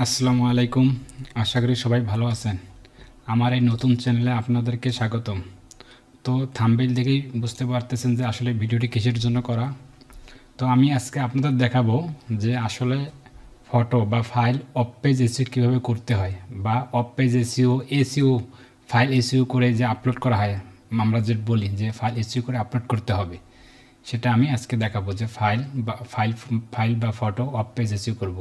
আসসালামু আলাইকুম। আশা করি সবাই ভালো আছেন। আমার এই নতুন চ্যানেলে আপনাদেরকে স্বাগতম। তো থাম্বনেইল দেখেই বুঝতে পারতেছেন যে আসলে ভিডিওটি কিসের জন্য করা। তো আমি আজকে আপনাদের দেখাবো যে আসলে ফটো বা ফাইল অফ পেজ এসইও কীভাবে করতে হয়, বা of page SEO file SEO করে যে আপলোড করা হয়, আমরা যে বলি যে ফাইল এসইও করে আপলোড করতে হবে, সেটা আমি আজকে দেখাবো যে ফাইল বা ফটো অফ পেজ এসইও করব।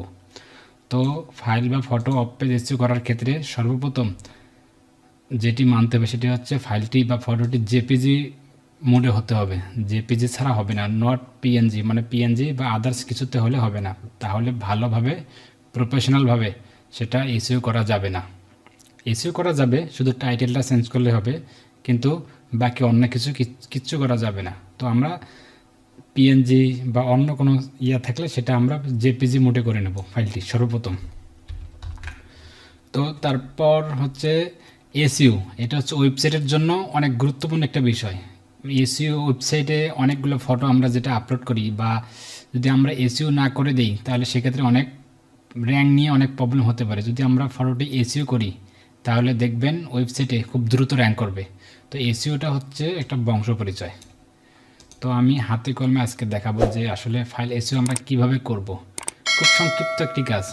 তো ফাইল বা ফটো অফ পেজ এসইও করার ক্ষেত্রে সর্বপ্রথম যেটি মানতে হবে সেটি হচ্ছে ফাইলটি বা ফটোটি জেপিজি মোডে হতে হবে। জেপিজি ছাড়া হবে না, নট পিএনজি, মানে পিএনজি বা আদার্স কিছুতে হলে হবে না। তাহলে ভালোভাবে প্রফেশনালভাবে সেটা এসইও করা যাবে না। এসইও করা যাবে, শুধু টাইটেলটা চেঞ্জ করলে হবে, কিন্তু বাকি অন্য কিচ্ছু করা যাবে না। তো আমরা পিএনজি বা অন্য কোনো থাকলে সেটা আমরা জেপিজি মোডে করে নেব ফাইলটি সর্বপ্রথম। তো তারপর হচ্ছে এসইও, এটা হচ্ছে ওয়েবসাইটের জন্য অনেক গুরুত্বপূর্ণ একটা বিষয়। এসইও ওয়েবসাইটে অনেকগুলো ফটো আমরা যেটা আপলোড করি, বা যদি আমরা এসইও না করে দিই তাহলে সেক্ষেত্রে অনেক র্যাঙ্ক নিয়ে অনেক প্রবলেম হতে পারে। যদি আমরা ফটোটি এসইও করি তাহলে দেখবেন ওয়েবসাইটে খুব দ্রুত র্যাঙ্ক করবে। তো এসইওটা হচ্ছে একটা বংশ পরিচয়। তো আমি হাতে কলমে আজকে দেখাবো যে আসলে ফাইল এসইও আমরা কিভাবে করব। খুব সংক্ষিপ্ত একটি কাজ,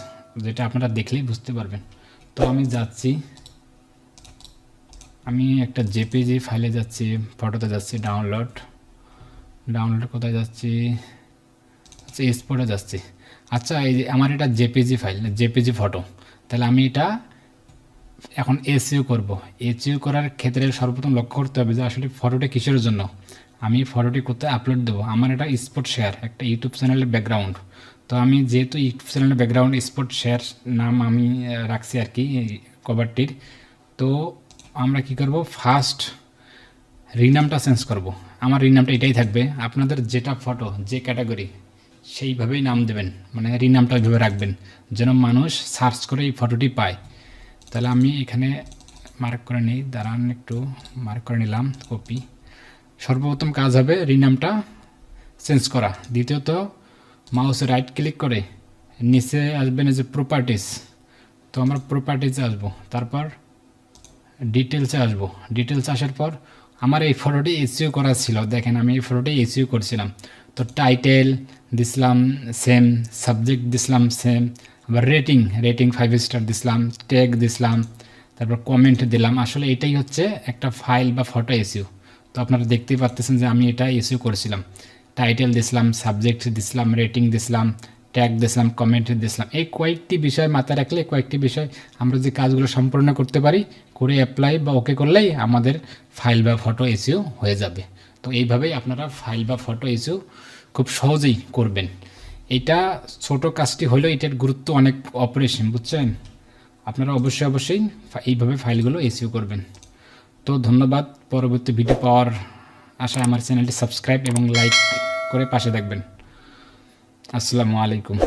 যেটা আপনারা দেখলেই বুঝতে পারবেন। তো আমি যাচ্ছি, আমি একটা জেপিজি ফাইলে যাচ্ছি, ফটোতে যাচ্ছি, ডাউনলোড কোথায় যাচ্ছি, আচ্ছা এক্সপোর্টে যাচ্ছি। আচ্ছা, এই যে আমার এটা জেপিজি ফাইল, জেপিজি ফটো, তাহলে আমি এটা এখন এসইও করব। এসইও করার ক্ষেত্রে সর্বপ্রথম লক্ষ্য করতে হবে যে আসলে ফটোটা কিসের জন্য, আমি ফটোটি কোথায় আপলোড দেবো। আমার এটা স্পট শেয়ার, একটা ইউটিউব চ্যানেলের ব্যাকগ্রাউন্ড। তো আমি যেহেতু ইউটিউব চ্যানেলের ব্যাকগ্রাউন্ড স্পট শেয়ার নাম আমি রাখছি আর কি কভারটির। তো আমরা কি করব, ফার্স্ট রিনামটা চেঞ্জ করব। আমার রিনামটা এটাই থাকবে, আপনাদের যেটা ফটো যে ক্যাটাগরি সেইভাবেই নাম দেবেন, মানে রিনামটা ওইভাবে রাখবেন যেন মানুষ সার্চ করে এই ফটোটি পায়। তাহলে আমি এখানে মার্ক করে নিই, দাঁড়ান একটু মার্ক করে নিলাম, কপি। সর্বপ্রথম কাজ হবে রিনামটা চেঞ্জ করা। দ্বিতীয়ত মাউসে রাইট ক্লিক করে নিচে আসবেন এই যে প্রপার্টিস। তো আমরা প্রপার্টিসে আসবো, তারপর ডিটেলসে আসবো। ডিটেলস আসার পর আমার এই ফটোটি এসইও করা ছিল, দেখেন আমি এই ফটোটি এসইও করছিলাম। তো টাইটেল দিছিলাম সেম, সাবজেক্ট দিছিলাম সেম, আবার রেটিং 5 স্টার দিছিলাম, ট্যাগ দিছিলাম, তারপর কমেন্ট দিলাম। আসলে এটাই হচ্ছে একটা ফাইল বা ফটো এসইও। তো আপনারা দেখতেই পাচ্ছেন যে আমি এটা এসইও করেছিলাম। টাইটেল দিছিলাম, সাবজেক্ট দিছিলাম, রেটিং দিছিলাম, ট্যাগ দিছিলাম, কমেন্ট দিছিলাম। এই কয়েকটি বিষয় মাথায় রাখলে, কয়েকটি বিষয় আমরা যে কাজগুলো সম্পূর্ণ করতে পারি, করে অ্যাপ্লাই বা ওকে করলেই আমাদের ফাইল বা ফটো এসইও হয়ে যাবে। তো এইভাবেই আপনারা ফাইল বা ফটো এসইও খুব সহজেই করবেন। এটা ছোট কাজটি হলেও এটার গুরুত্ব অনেক অপারেশন, বুঝছেন। আপনারা অবশ্যই এইভাবে ফাইলগুলো এসইও করবেন। তো ধন্যবাদ। পরবর্তী ভিডিও পাওয়ার আশায় আমার চ্যানেলটি সাবস্ক্রাইব এবং লাইক করে পাশে থাকবেন। আসসালামু আলাইকুম।